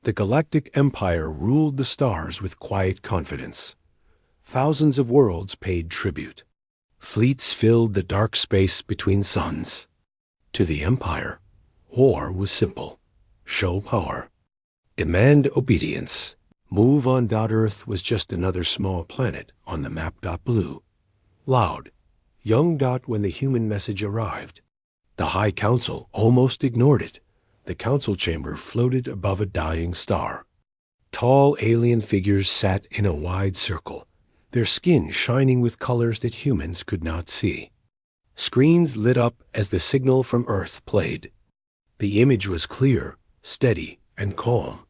The Galactic Empire ruled the stars with quiet confidence. Thousands of worlds paid tribute. Fleets filled the dark space between suns. To the Empire, war was simple. Show power. Demand obedience. Move on. Earth was just another small planet on the map. Blue. Loud. Young. When the human message arrived. The High Council almost ignored it. The council chamber floated above a dying star. Tall alien figures sat in a wide circle, their skin shining with colors that humans could not see. Screens lit up as the signal from Earth played. The image was clear, steady, and calm.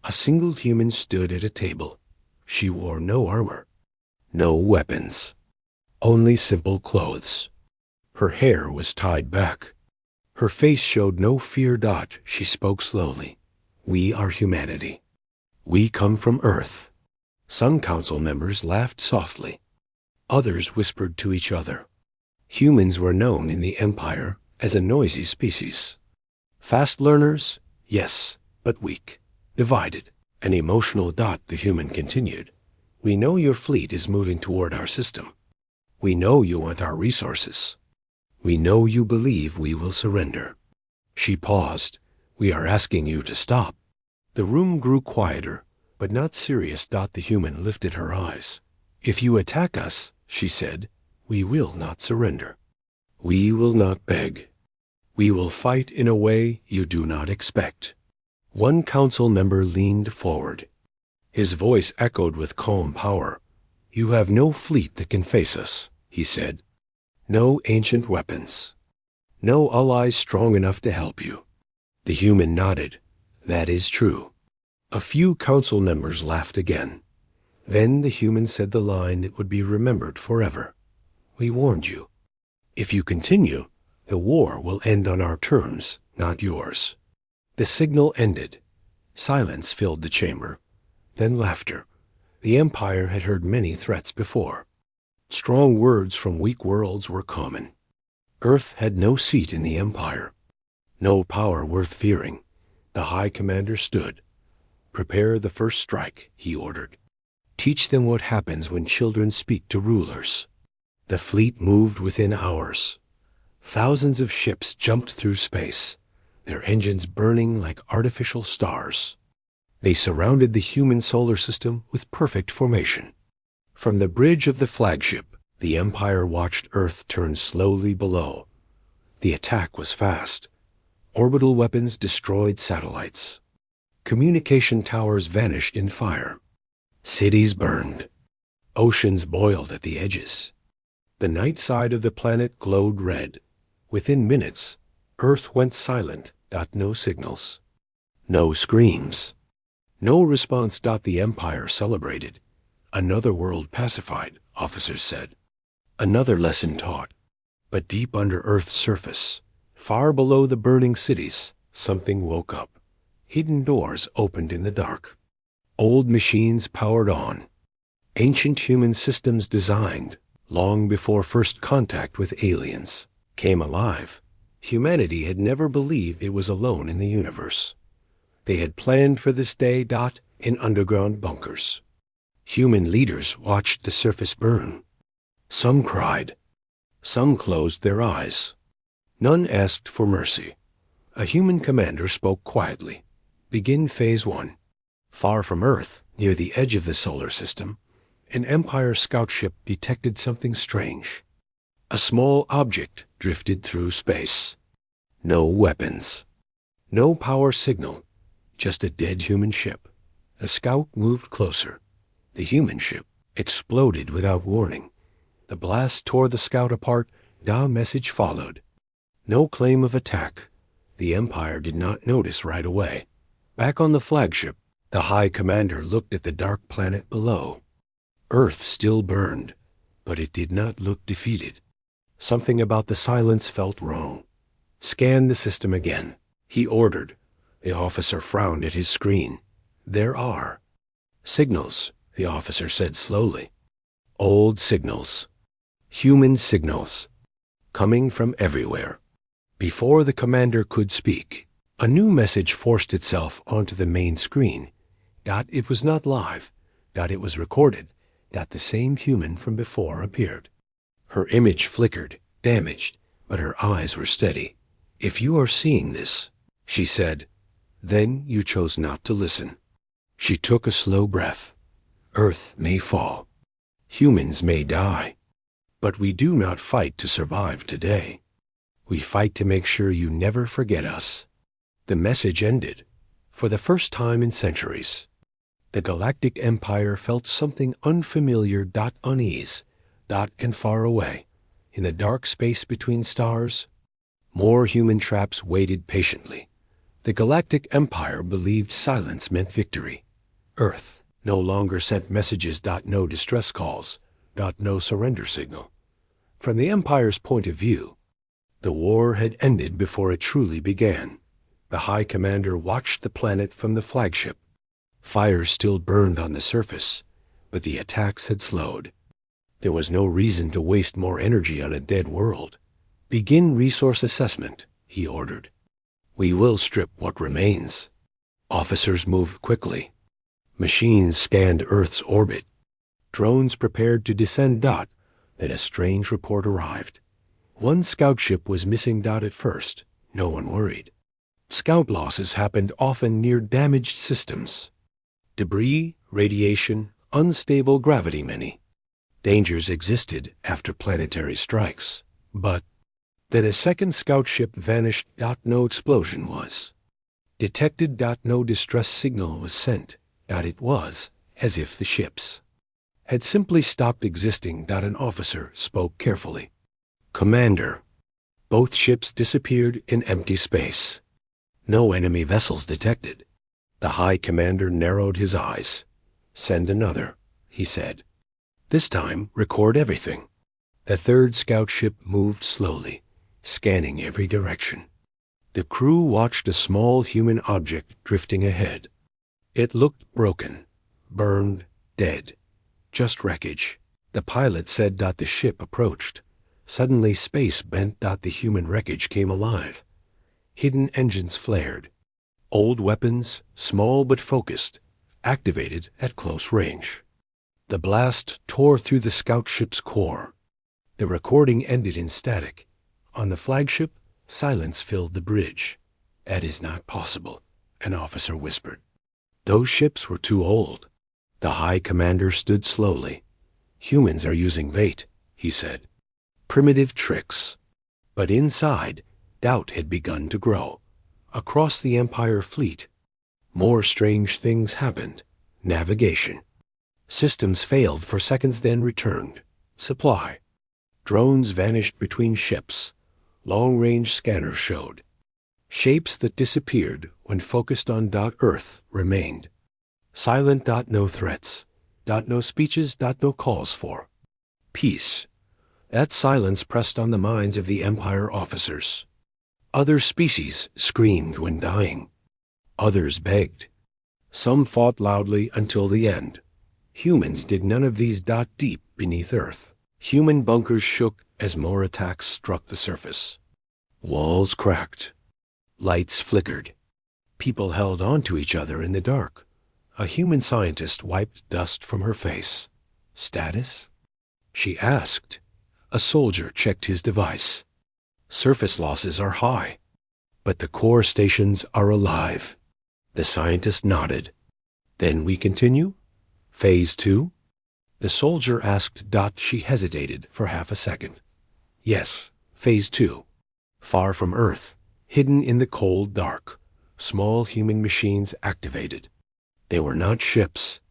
A single human stood at a table. She wore no armor, no weapons, only simple clothes. Her hair was tied back. Her face showed no fear. She spoke slowly. We are humanity. We come from Earth. Some council members laughed softly. Others whispered to each other. Humans were known in the Empire as a noisy species. Fast learners, yes, but weak, divided, and emotional. The human continued. We know your fleet is moving toward our system. We know you want our resources. We know you believe we will surrender. She paused. We are asking you to stop. The room grew quieter, but not serious. The human lifted her eyes. If you attack us, she said, we will not surrender. We will not beg. We will fight in a way you do not expect. One council member leaned forward. His voice echoed with calm power. You have no fleet that can face us, he said. No ancient weapons. No allies strong enough to help you. The human nodded. That is true. A few council members laughed again. Then the human said the line that would be remembered forever. We warned you. If you continue, the war will end on our terms, not yours. The signal ended. Silence filled the chamber. Then laughter. The Empire had heard many threats before. Strong words from weak worlds were common. Earth had no seat in the Empire. No power worth fearing. The High Commander stood. Prepare the first strike, he ordered. Teach them what happens when children speak to rulers. The fleet moved within hours. Thousands of ships jumped through space, their engines burning like artificial stars. They surrounded the human solar system with perfect formation. From the bridge of the flagship, the Empire watched Earth turn slowly below. The attack was fast. Orbital weapons destroyed satellites. Communication towers vanished in fire. Cities burned. Oceans boiled at the edges. The night side of the planet glowed red. Within minutes, Earth went silent. No signals. No screams. No response. The Empire celebrated. Another world pacified, officers said. Another lesson taught. But deep under Earth's surface, far below the burning cities, something woke up. Hidden doors opened in the dark. Old machines powered on. Ancient human systems designed, long before first contact with aliens, came alive. Humanity had never believed it was alone in the universe. They had planned for this day. In underground bunkers. Human leaders watched the surface burn. Some cried. Some closed their eyes. None asked for mercy. A human commander spoke quietly. Begin Phase 1. Far from Earth, near the edge of the solar system, an Empire scout ship detected something strange. A small object drifted through space. No weapons. No power signal. Just a dead human ship. The scout moved closer. The human ship exploded without warning. The blast tore the scout apart. Message followed. No claim of attack. The Empire did not notice right away. Back on the flagship, the High Commander looked at the dark planet below. Earth still burned, but it did not look defeated. Something about the silence felt wrong. Scan the system again, he ordered. The officer frowned at his screen. There are signals, the officer said slowly. Old signals. Human signals. Coming from everywhere. Before the commander could speak, A new message forced itself onto the main screen. It was not live. It was recorded. The same human from before appeared. Her image flickered, damaged, but her eyes were steady. "If you are seeing this," she said, "then you chose not to listen." She took a slow breath. "Earth may fall. Humans may die. But we do not fight to survive today. We fight to make sure you never forget us." The message ended. For the first time in centuries, the Galactic Empire felt something unfamiliar, unease, and far away. In the dark space between stars, more human traps waited patiently. The Galactic Empire believed silence meant victory. Earth no longer sent messages, no distress calls, no surrender signal. From the Empire's point of view, the war had ended before it truly began. The High Commander watched the planet from the flagship. Fire still burned on the surface, but the attacks had slowed. There was no reason to waste more energy on a dead world. "Begin resource assessment," he ordered. "We will strip what remains." Officers moved quickly. Machines scanned Earth's orbit. Drones prepared to descend. Then a strange report arrived. One scout ship was missing. At first, no one worried. Scout losses happened often near damaged systems. Debris, radiation, unstable gravity. Many dangers existed after planetary strikes. But then a second scout ship vanished. No explosion was detected. No distress signal was sent. It was as if the ships had simply stopped existing. An officer spoke carefully. "Commander." Both ships disappeared in empty space. No enemy vessels detected. The High Commander narrowed his eyes. "Send another," he said. "This time, record everything." The third scout ship moved slowly, scanning every direction. The crew watched a small human object drifting ahead. It looked broken, burned, dead. Just wreckage. The pilot said. The ship approached. Suddenly space bent. The human wreckage came alive. Hidden engines flared. Old weapons, small but focused, activated at close range. The blast tore through the scout ship's core. The recording ended in static. On the flagship, silence filled the bridge. "That is not possible," an officer whispered. "Those ships were too old." The High Commander stood slowly. "Humans are using bait," he said. "Primitive tricks." But inside, doubt had begun to grow. Across the Empire fleet, more strange things happened. Navigation. Systems failed for seconds, then returned. Supply. Drones vanished between ships. Long-range scanners showed. Shapes that disappeared when focused on Earth remained. Silent. No threats. No speeches. No calls for peace. That silence pressed on the minds of the Empire officers. Other species screamed when dying. Others begged. Some fought loudly until the end. Humans did none of these. Deep beneath Earth, human bunkers shook as more attacks struck the surface. Walls cracked. Lights flickered. People held on to each other in the dark. A human scientist wiped dust from her face. "Status?" she asked. A soldier checked his device. "Surface losses are high, but the core stations are alive." The scientist nodded. "Then we continue? Phase 2? The soldier asked. She hesitated for half a second. "Yes, Phase 2. Far from Earth, hidden in the cold dark, small human machines activated. They were not ships.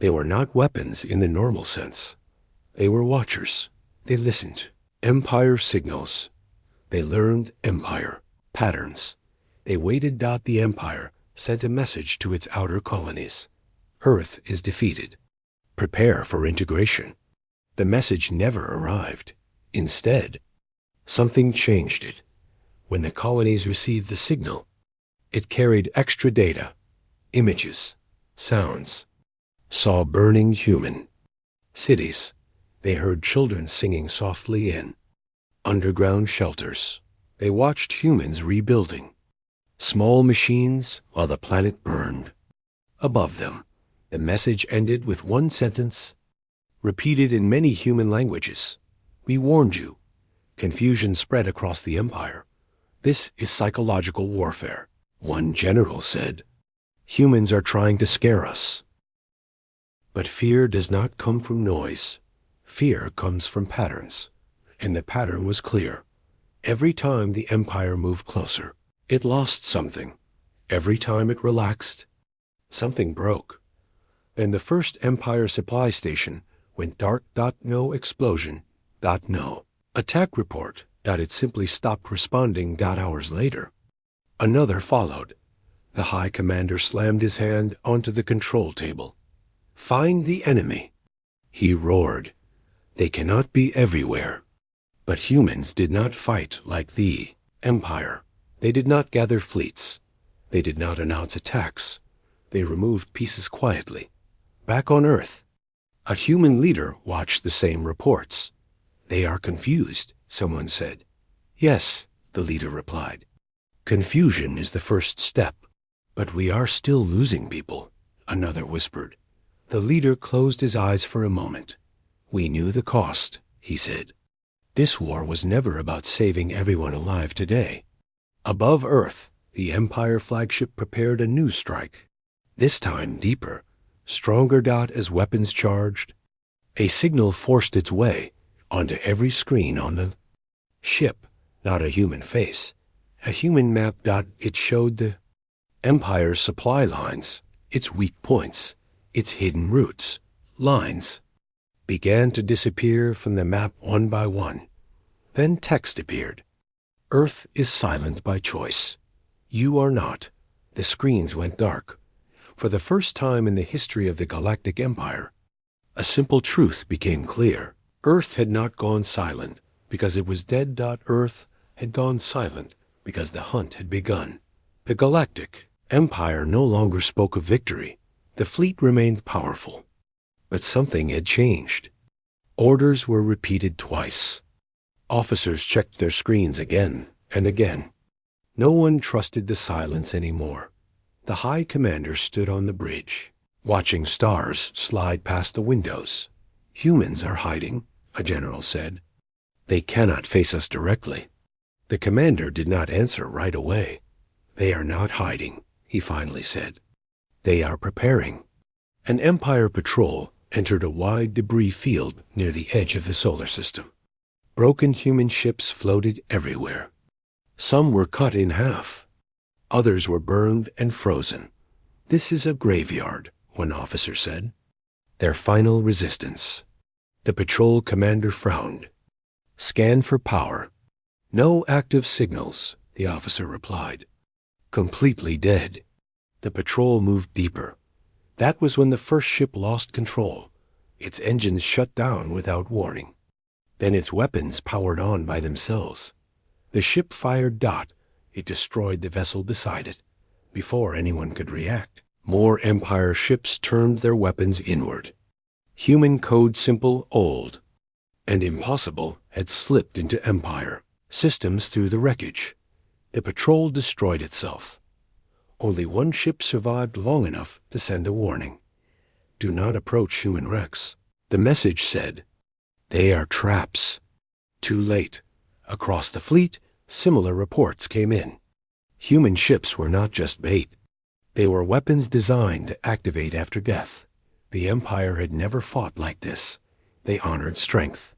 They were not weapons in the normal sense. They were watchers. They listened. Empire signals. They learned Empire patterns. They waited. The Empire sent a message to its outer colonies. Earth is defeated. Prepare for integration. The message never arrived. Instead, something changed it. When the colonies received the signal, it carried extra data, images, sounds. Saw burning human cities. They heard children singing softly in underground shelters. They watched humans rebuilding. Small machines while the planet burned. Above them, the message ended with one sentence, repeated in many human languages. We warned you. Confusion spread across the Empire. This is psychological warfare. One general said, humans are trying to scare us. But fear does not come from noise. Fear comes from patterns. And the pattern was clear. Every time the Empire moved closer, it lost something. Every time it relaxed, something broke. Then the first Empire supply station went dark. No explosion. No attack report. It simply stopped responding. Hours later, another followed. The High Commander slammed his hand onto the control table. Find the enemy, he roared. They cannot be everywhere. But humans did not fight like the Empire. They did not gather fleets. They did not announce attacks. They removed pieces quietly. Back on Earth, a human leader watched the same reports. They are confused, someone said. Yes, the leader replied. Confusion is the first step. But we are still losing people, another whispered. The leader closed his eyes for a moment. We knew the cost, he said. This war was never about saving everyone alive today. Above Earth, the Empire flagship prepared a new strike. This time deeper, stronger. As weapons charged, a signal forced its way onto every screen on the ship. Not a human face, a human map. It showed the Empire's supply lines, its weak points, its hidden routes. Lines began to disappear from the map one by one. Then text appeared. Earth is silent by choice. You are not. The screens went dark. For the first time in the history of the Galactic Empire, a simple truth became clear. Earth had not gone silent because it was dead. Earth had gone silent because the hunt had begun. The Galactic Empire no longer spoke of victory. The fleet remained powerful. But something had changed. Orders were repeated twice. Officers checked their screens again and again. No one trusted the silence anymore. The High Commander stood on the bridge, watching stars slide past the windows. Humans are hiding, a general said. They cannot face us directly. The commander did not answer right away. They are not hiding, he finally said. They are preparing. An Empire patrol entered a wide debris field near the edge of the solar system. Broken human ships floated everywhere. Some were cut in half. Others were burned and frozen. This is a graveyard, one officer said. Their final resistance. The patrol commander frowned. Scan for power. No active signals, the officer replied. Completely dead. The patrol moved deeper. That was when the first ship lost control. Its engines shut down without warning. Then its weapons powered on by themselves. The ship fired. It destroyed the vessel beside it. Before anyone could react, more Empire ships turned their weapons inward. Human code simple, old, and impossible had slipped into Empire systems through the wreckage. The patrol destroyed itself. Only one ship survived long enough to send a warning. Do not approach human wrecks. The message said, they are traps. Too late. Across the fleet, similar reports came in. Human ships were not just bait. They were weapons designed to activate after death. The Empire had never fought like this. They honored strength.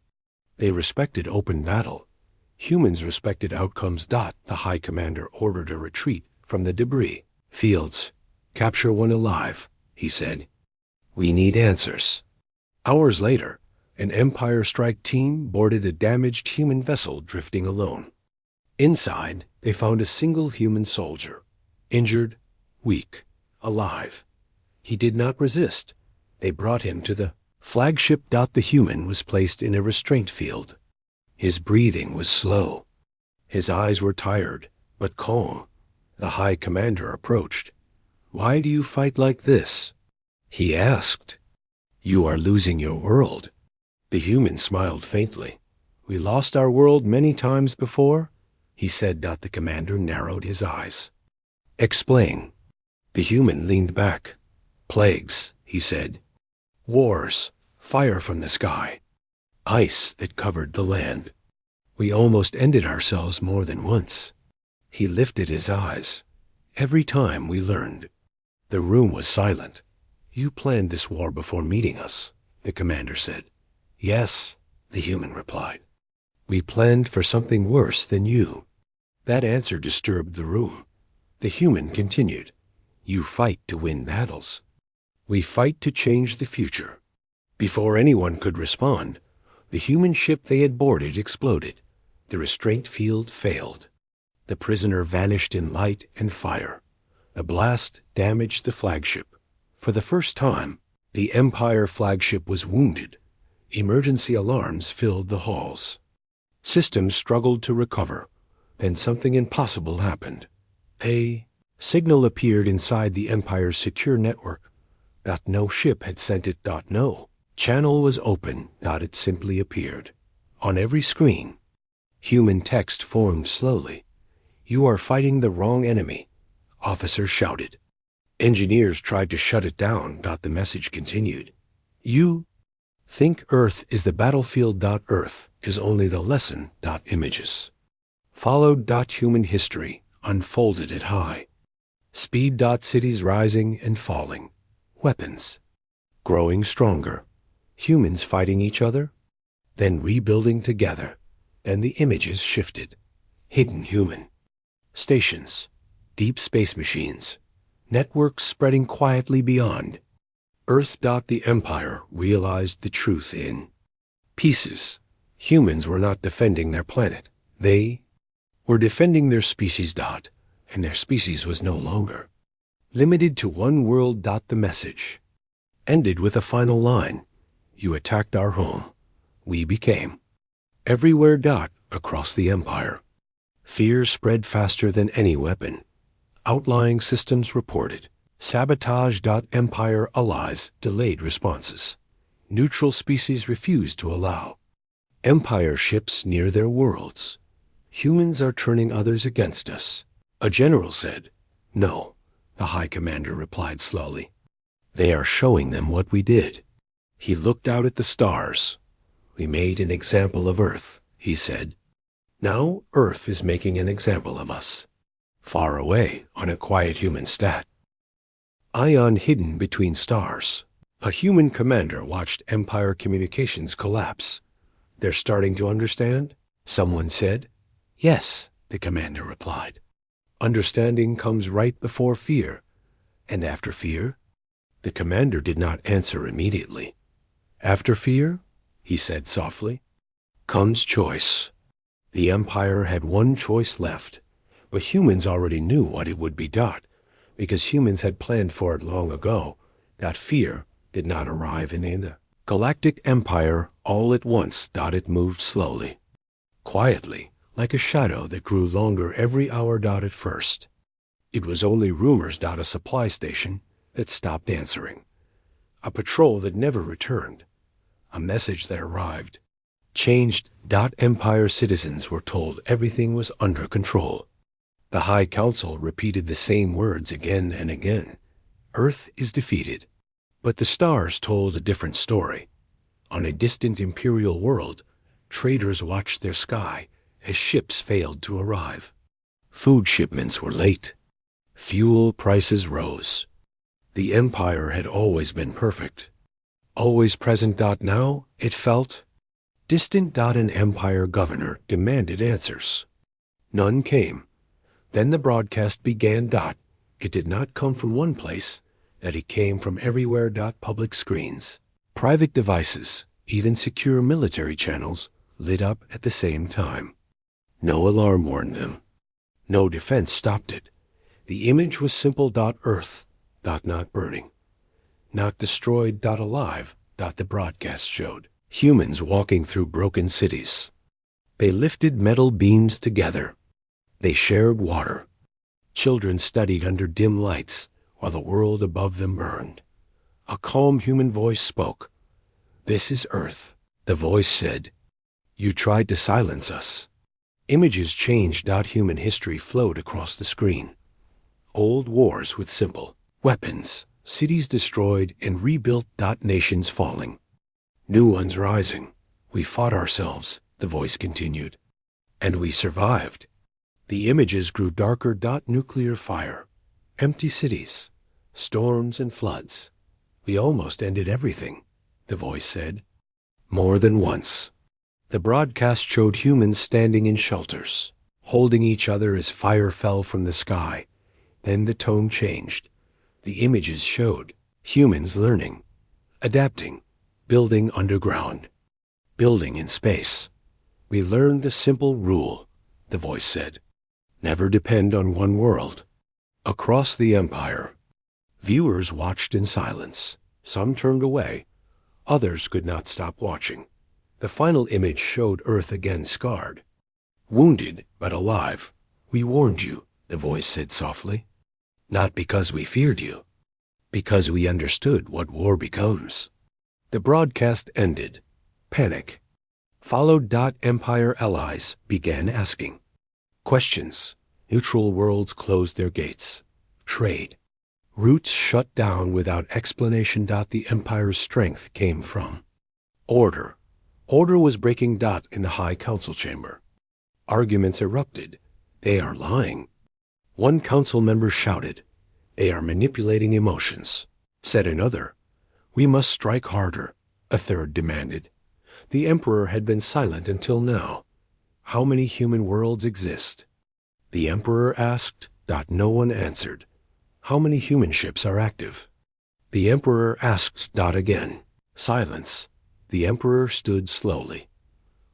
They respected open battle. Humans respected outcomes. The High Commander ordered a retreat from the debris. Fields, capture one alive, he said. We need answers. Hours later, an Empire strike team boarded a damaged human vessel drifting alone. Inside, they found a single human soldier, injured, weak, alive. He did not resist. They brought him to the flagship. The human was placed in a restraint field. His breathing was slow. His eyes were tired, but calm. The High Commander approached. Why do you fight like this? He asked. You are losing your world. The human smiled faintly. We lost our world many times before, he said. The commander narrowed his eyes. Explain. The human leaned back. Plagues, he said. Wars, fire from the sky, ice that covered the land. We almost ended ourselves more than once. He lifted his eyes. Every time we learned. The room was silent. You planned this war before meeting us, the commander said. Yes, the human replied. We planned for something worse than you. That answer disturbed the room. The human continued. You fight to win battles. We fight to change the future. Before anyone could respond, the human ship they had boarded exploded. The restraint field failed. The prisoner vanished in light and fire. The blast damaged the flagship. For the first time, the Empire flagship was wounded. Emergency alarms filled the halls. Systems struggled to recover. Then something impossible happened. A signal appeared inside the Empire's secure network. No ship had sent it. No channel was open. It simply appeared. On every screen, human text formed slowly. You are fighting the wrong enemy, officers shouted. Engineers tried to shut it down. The message continued. You think Earth is the battlefield. Earth is only the lesson. Images followed. Human history unfolded at high speed. Cities rising and falling. Weapons growing stronger. Humans fighting each other, then rebuilding together. Then the images shifted. Hidden human. Stations. Deep space machines. Networks spreading quietly beyond. Earth. The Empire realized the truth in pieces. Humans were not defending their planet. They were defending their species. And their species was no longer limited to one world. The message ended with a final line. You attacked our home. We became everywhere. Across the Empire. Fear spread faster than any weapon. Outlying systems reported. Sabotage. Empire allies delayed responses. Neutral species refused to allow. Empire ships near their worlds. Humans are turning others against us. A general said. No, the High Commander replied slowly. They are showing them what we did. He looked out at the stars. We made an example of Earth, he said. Now Earth is making an example of us. Far away on a quiet human stat. Ion hidden between stars. A human commander watched Empire communications collapse. They're starting to understand? Someone said. Yes, the commander replied. Understanding comes right before fear. And after fear? The commander did not answer immediately. After fear, he said softly, comes choice. The Empire had one choice left, but humans already knew what it would be. Because humans had planned for it long ago. Fear did not arrive in the Galactic Empire all at once. It moved slowly, quietly, like a shadow that grew longer every hour. At first, it was only rumors. A supply station that stopped answering. A patrol that never returned. A message that arrived. Changed. Empire citizens were told everything was under control. The High Council repeated the same words again and again. Earth is defeated. But the stars told a different story. On a distant imperial world, traders watched their sky as ships failed to arrive. Food shipments were late. Fuel prices rose. The Empire had always been perfect. Always present. Now, it felt distant. An Empire governor demanded answers. None came. Then the broadcast began. It did not come from one place. It came from everywhere. Public screens, private devices, even secure military channels lit up at the same time. No alarm warned them. No defense stopped it. The image was simple. Earth. Not burning. Not destroyed. Alive. The broadcast showed humans walking through broken cities. They lifted metal beams together. They shared water. Children studied under dim lights while the world above them burned. A calm human voice spoke. This is Earth. The voice said, you tried to silence us. Images changed. Human history flowed across the screen. Old wars with simple weapons, cities destroyed and rebuilt. Nations falling. New ones rising. We fought ourselves, the voice continued. And we survived. The images grew darker. Nuclear fire. Empty cities. Storms and floods. We almost ended everything, the voice said. More than once. The broadcast showed humans standing in shelters, holding each other as fire fell from the sky. Then the tone changed. The images showed humans learning, adapting, building underground, building in space. We learned the simple rule, the voice said. Never depend on one world. Across the empire, viewers watched in silence. Some turned away. Others could not stop watching. The final image showed Earth again scarred. Wounded, but alive. We warned you, the voice said softly. Not because we feared you. Because we understood what war becomes. The broadcast ended. Panic followed. Empire allies began asking questions. Neutral worlds closed their gates. Trade routes shut down without explanation. The Empire's strength came from order. Order was breaking. In the High Council chamber, arguments erupted. They are lying. One council member shouted. They are manipulating emotions, said another. We must strike harder, a third demanded. The Emperor had been silent until now. How many human worlds exist? The Emperor asked. No one answered. How many human ships are active? The Emperor asked. Again. Silence. The Emperor stood slowly.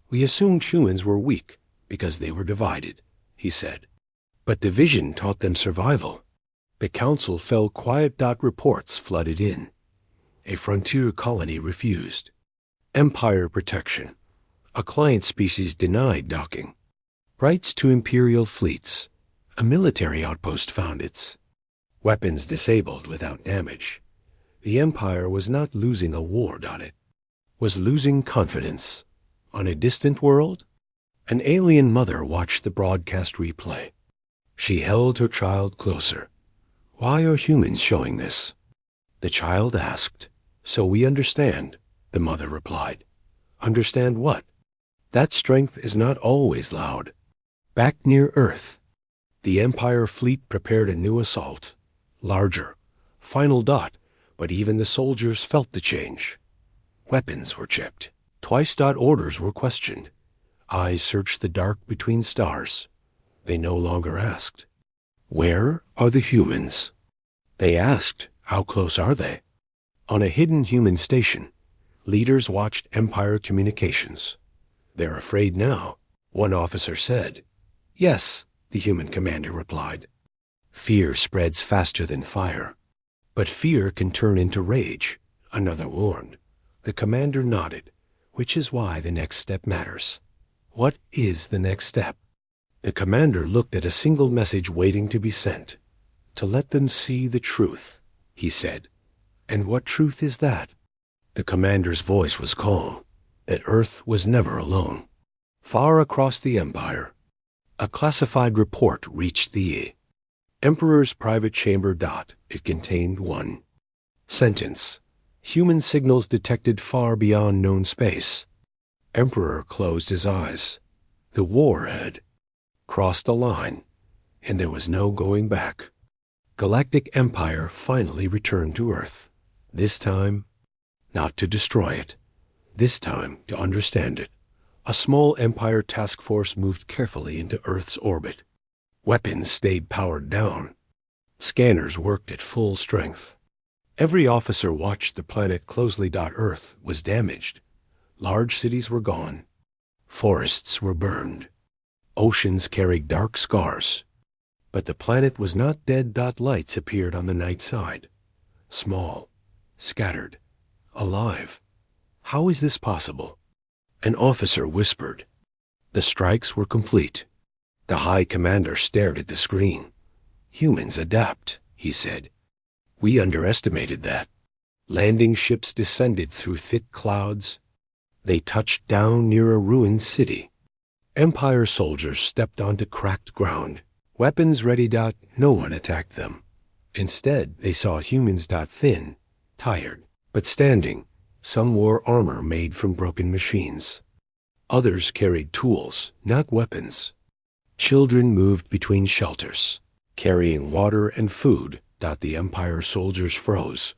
We assumed humans were weak because they were divided, he said. But division taught them survival. The council fell quiet. Reports flooded in. A frontier colony refused. Empire protection. A client species denied docking. Rights to imperial fleets. A military outpost found its weapons disabled without damage. The Empire was not losing a war. It was losing confidence. On a distant world, an alien mother watched the broadcast replay. She held her child closer. Why are humans showing this? The child asked. So we understand, the mother replied. Understand what? That strength is not always loud. Back near Earth, the Empire fleet prepared a new assault. Larger. Final. But even the soldiers felt the change. Weapons were checked. Twice. Orders were questioned. Eyes searched the dark between stars. They no longer asked, where are the humans? They asked, how close are they? On a hidden human station, leaders watched Empire communications. They're afraid now, one officer said. Yes, the human commander replied. Fear spreads faster than fire. But fear can turn into rage, another warned. The commander nodded, which is why the next step matters. What is the next step? The commander looked at a single message waiting to be sent. To let them see the truth, he said. And what truth is that? The commander's voice was calm, that Earth was never alone. Far across the Empire, a classified report reached the Emperor's private chamber. It contained one sentence. Human signals detected far beyond known space. Emperor closed his eyes. The war had crossed a line, and there was no going back. Galactic Empire finally returned to Earth. This time, not to destroy it. This time, to understand it. A small Empire task force moved carefully into Earth's orbit. Weapons stayed powered down. Scanners worked at full strength. Every officer watched the planet closely. Earth was damaged. Large cities were gone. Forests were burned. Oceans carried dark scars. But the planet was not dead. Lights appeared on the night side. Small, scattered, alive. How is this possible? An officer whispered. The strikes were complete. The High Commander stared at the screen. Humans adapt, he said. We underestimated that. Landing ships descended through thick clouds. They touched down near a ruined city. Empire soldiers stepped onto cracked ground. Weapons ready. No one attacked them. Instead, they saw humans. Thin, tired, but standing. Some wore armor made from broken machines. Others carried tools, not weapons. Children moved between shelters, carrying water and food. The Empire soldiers froze.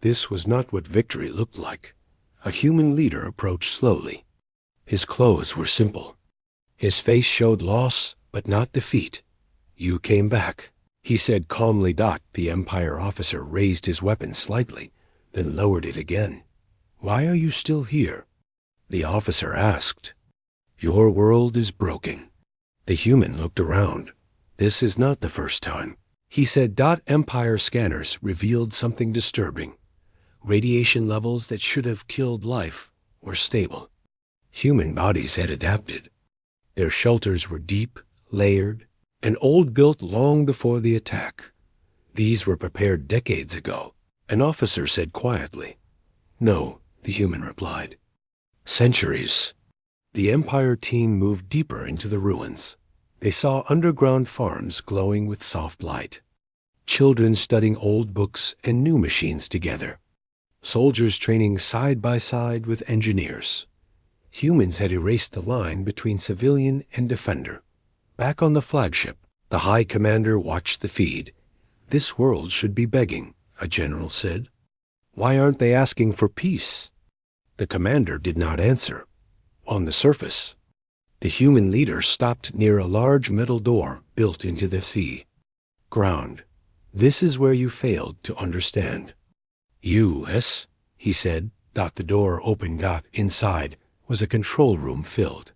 This was not what victory looked like. A human leader approached slowly. His clothes were simple. His face showed loss, but not defeat. "You came back," he said calmly. The Empire officer raised his weapon slightly, then lowered it again. "Why are you still here?" The officer asked. "Your world is broken." The human looked around. "This is not the first time," he said. Empire scanners revealed something disturbing. Radiation levels that should have killed life were stable. Human bodies had adapted. Their shelters were deep, layered, and old, built long before the attack. These were prepared decades ago, an officer said quietly. "No," the human replied. "Centuries." The Empire team moved deeper into the ruins. They saw underground farms glowing with soft light. Children studying old books and new machines together. Soldiers training side by side with engineers. Humans had erased the line between civilian and defender. Back on the flagship, the High Commander watched the feed. "This world should be begging," a general said. "Why aren't they asking for peace?" The commander did not answer. On the surface, the human leader stopped near a large metal door built into the sea. "Ground. This is where you failed to understand." "U.S.," he said. The door opened. Inside was a control room filled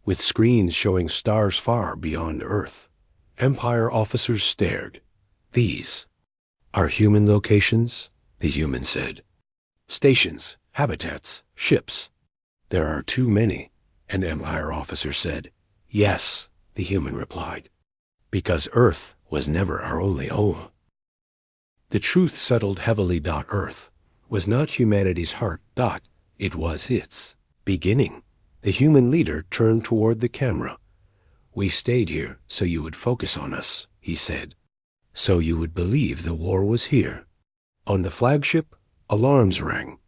with screens showing stars far beyond Earth. Empire officers stared. "These are human locations," the human said. "Stations, habitats, ships." "There are too many," an Empire officer said. "Yes," the human replied, "because Earth was never our only home." The truth settled heavily. Earth was not humanity's heart. It was its beginning. The human leader turned toward the camera. "We stayed here so you would focus on us," he said. "So you would believe the war was here." On the flagship, alarms rang.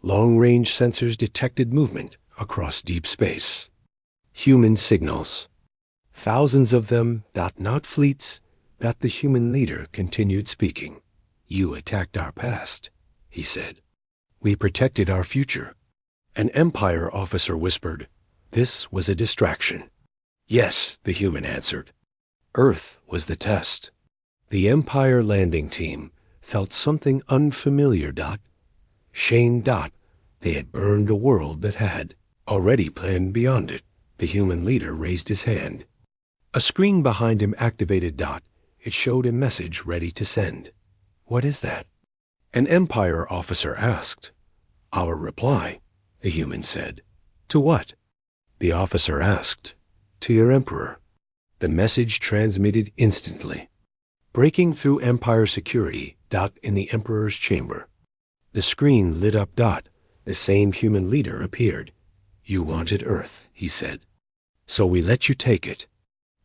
Long-range sensors detected movement across deep space. Human signals. Thousands of them. Not fleets. The human leader continued speaking. "You attacked our past," he said. "We protected our future." An Empire officer whispered. "This was a distraction." "Yes," the human answered. "Earth was the test." The Empire landing team felt something unfamiliar. Shane. They had burned a world that had already planned beyond it. The human leader raised his hand. A screen behind him activated. It showed a message ready to send. "What is that?" An Empire officer asked. "Our reply," the human said. "To what?" The officer asked. "To your emperor." The message transmitted instantly. Breaking through Empire security. In the emperor's chamber. The screen lit up. The same human leader appeared. "You wanted Earth," he said. "So we let you take it."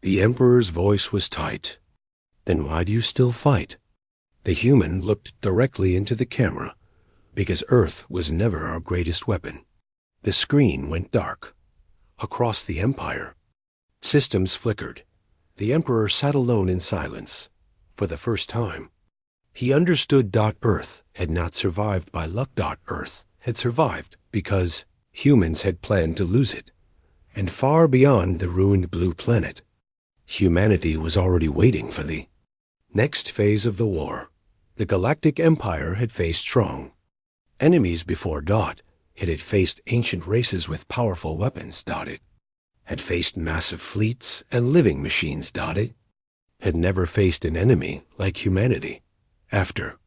The emperor's voice was tight. "Then why do you still fight?" The human looked directly into the camera. "Because Earth was never our greatest weapon." The screen went dark. Across the Empire, systems flickered. The emperor sat alone in silence. For the first time, he understood. Earth had not survived by luck. Earth had survived because humans had planned to lose it. And far beyond the ruined blue planet, humanity was already waiting for the next phase of the war. The Galactic Empire had faced strong enemies before. It had faced ancient races with powerful weapons. It had faced massive fleets and living machines. It had never faced an enemy like humanity. After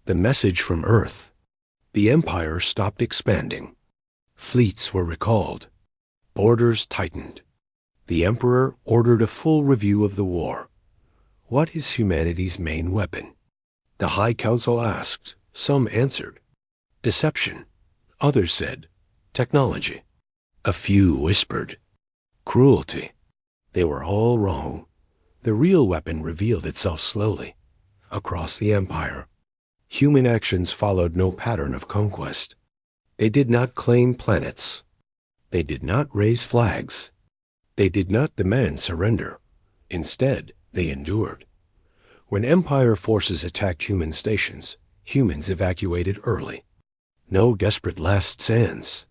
the message from Earth, the Empire stopped expanding. Fleets were recalled. Borders tightened. The Emperor ordered a full review of the war. "What is humanity's main weapon?" The High Council asked. Some answered. "Deception." Others said, "Technology." A few whispered, "Cruelty." They were all wrong. The real weapon revealed itself slowly. Across the empire, human actions followed no pattern of conquest. They did not claim planets. They did not raise flags. They did not demand surrender. Instead, they endured. When empire forces attacked human stations, humans evacuated early. No desperate last stands.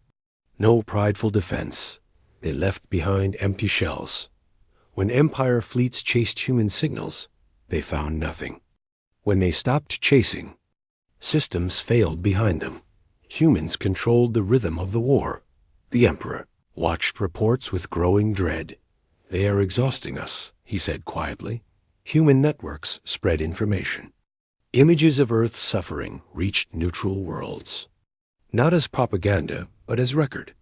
No prideful defense. They left behind empty shells. When empire fleets chased human signals, they found nothing. When they stopped chasing, systems failed behind them. Humans controlled the rhythm of the war. The emperor watched reports with growing dread. "They are exhausting us," he said quietly. Human networks spread information. Images of Earth's suffering reached neutral worlds. Not as propaganda, but as record.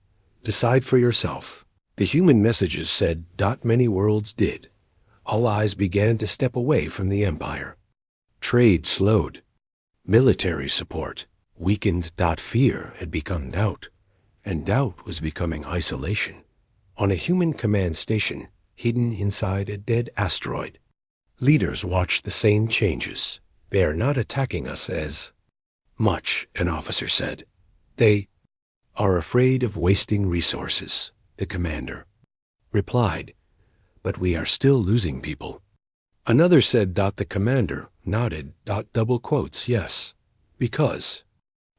Decide for yourself. The human messages said, "Many worlds did." All eyes began to step away from the empire. Trade slowed. Military support weakened. Fear had become doubt, and doubt was becoming isolation. On a human command station, hidden inside a dead asteroid, leaders watched the same changes. "They are not attacking us as much," an officer said. "They are afraid of wasting resources," the commander replied. "But we are still losing people." Another said. The commander nodded. Double quotes, yes, because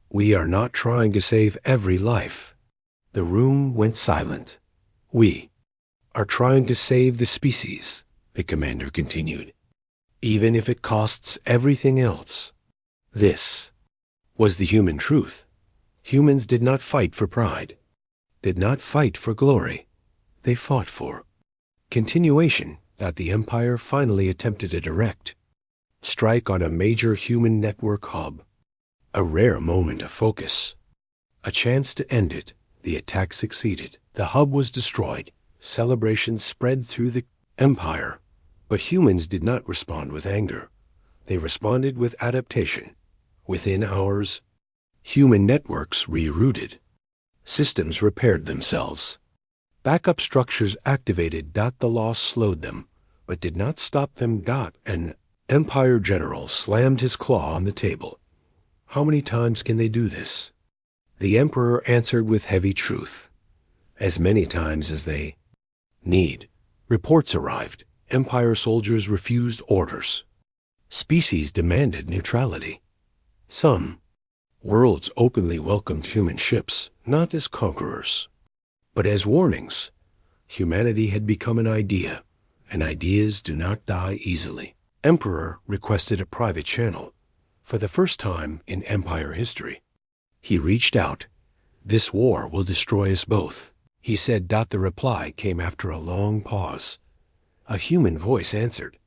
we are not trying to save every life. The room went silent. "We are trying to save the species," the commander continued, "even if it costs everything else." This was the human truth. Humans did not fight for pride, did not fight for glory. They fought for continuation. The empire finally attempted a direct strike on a major human network hub. A rare moment of focus. A chance to end it. The attack succeeded. The hub was destroyed. Celebrations spread through the empire. But humans did not respond with anger. They responded with adaptation. Within hours, human networks rerouted. Systems repaired themselves. Backup structures activated. The loss slowed them, but did not stop them. An empire general slammed his claw on the table. "How many times can they do this?" The emperor answered with heavy truth. "As many times as they need." Reports arrived. Empire soldiers refused orders. Species demanded neutrality. Some worlds openly welcomed human ships, not as conquerors, but as warnings. Humanity had become an idea, and ideas do not die easily. Emperor requested a private channel. For the first time in empire history, he reached out. "This war will destroy us both," he said. The reply came after a long pause. A human voice answered.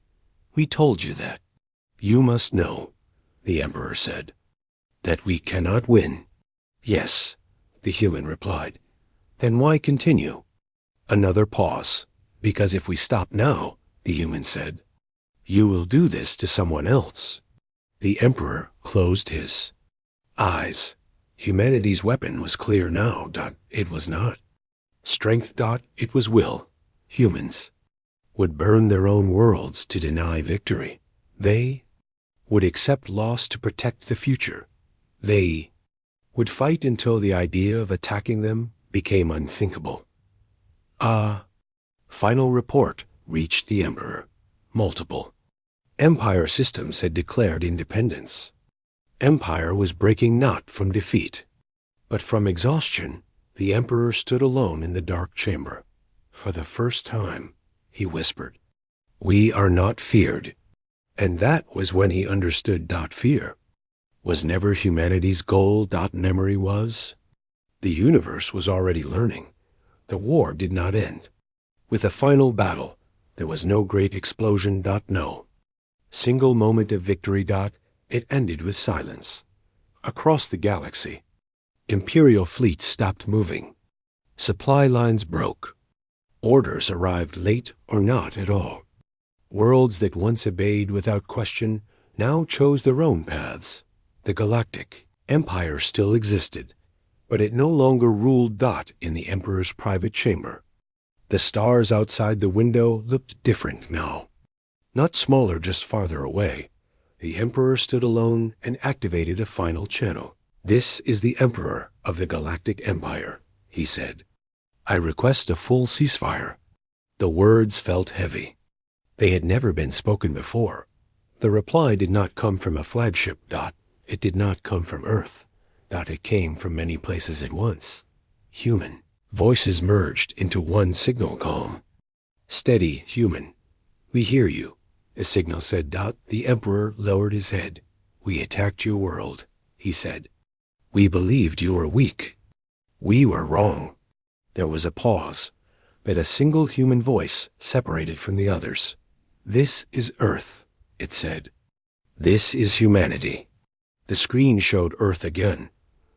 "We told you that. You must know," the emperor said, "that we cannot win." "Yes," the human replied. "Then why continue?" Another pause. "Because if we stop now," the human said, "you will do this to someone else." The emperor closed his eyes. Humanity's weapon was clear now. It was not strength. It was will. Humans would burn their own worlds to deny victory. They would accept loss to protect the future. They would fight until the idea of attacking them became unthinkable. A final report reached the emperor. Multiple empire systems had declared independence. Empire was breaking not from defeat, but from exhaustion. The emperor stood alone in the dark chamber. For the first time, he whispered, "We are not feared." And that was when he understood. Fear was never humanity's goal. Memory was. The universe was already learning. The war did not end with a final battle. There was no great explosion. No single moment of victory. It ended with silence. Across the galaxy, imperial fleets stopped moving. Supply lines broke. Orders arrived late or not at all. Worlds that once obeyed without question now chose their own paths. The Galactic Empire still existed, but it no longer ruled. In the Emperor's private chamber, the stars outside the window looked different now. Not smaller, just farther away. The Emperor stood alone and activated a final channel. "This is the Emperor of the Galactic Empire," he said. "I request a full ceasefire." The words felt heavy. They had never been spoken before. The reply did not come from a flagship. It did not come from Earth. It came from many places at once. Human. Voices merged into one signal calm. "Steady, human. We hear you," a signal said. The Emperor lowered his head. "We attacked your world," he said. "We believed you were weak. We were wrong." There was a pause, but a single human voice separated from the others. "This is Earth," it said. "This is humanity." The screen showed Earth again.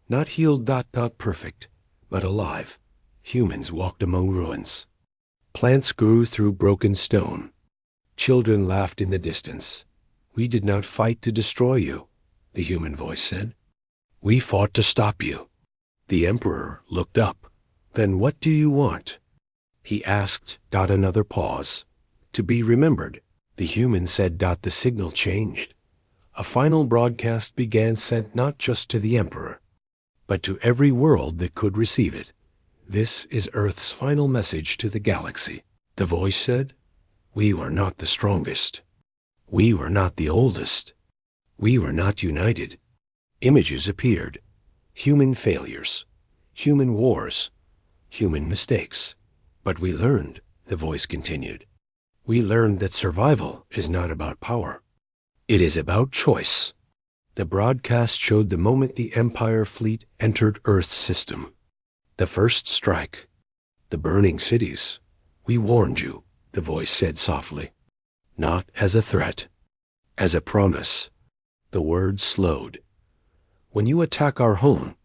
Not healed. Perfect, but alive. Humans walked among ruins. Plants grew through broken stone. Children laughed in the distance. "We did not fight to destroy you," the human voice said. "We fought to stop you." The Emperor looked up. "Then what do you want?" he asked. Another pause. "To be remembered," the human said. The signal changed. A final broadcast began, sent not just to the Emperor, but to every world that could receive it. "This is Earth's final message to the galaxy," the voice said. "We were not the strongest. We were not the oldest. We were not united." Images appeared. Human failures. Human wars. Human mistakes. "But we learned," the voice continued. "We learned that survival is not about power. It is about choice." The broadcast showed the moment the Empire fleet entered Earth's system. The first strike. The burning cities. "We warned you," the voice said softly. "Not as a threat. As a promise." The words slowed. "When you attack our home,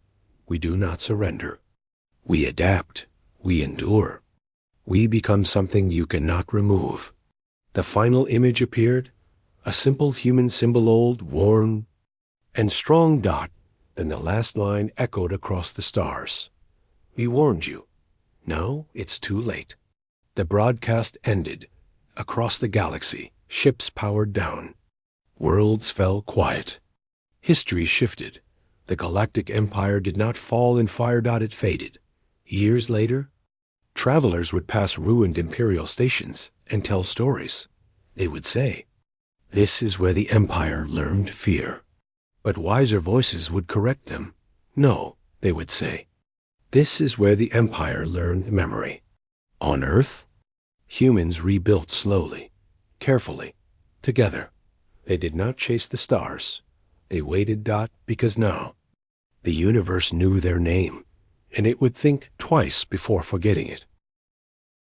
we do not surrender. We adapt. We endure. We become something you cannot remove." The final image appeared. A simple human symbol, old, worn, and strong. Then the last line echoed across the stars. "We warned you. No, it's too late." The broadcast ended. Across the galaxy, ships powered down. Worlds fell quiet. History shifted. The Galactic Empire did not fall in fire. It faded. Years later, travelers would pass ruined Imperial stations and tell stories. They would say, "This is where the Empire learned fear." But wiser voices would correct them. "No," they would say, "this is where the Empire learned memory." On Earth, humans rebuilt slowly, carefully, together. They did not chase the stars. They waited. Because now, the universe knew their name, and it would think twice before forgetting it.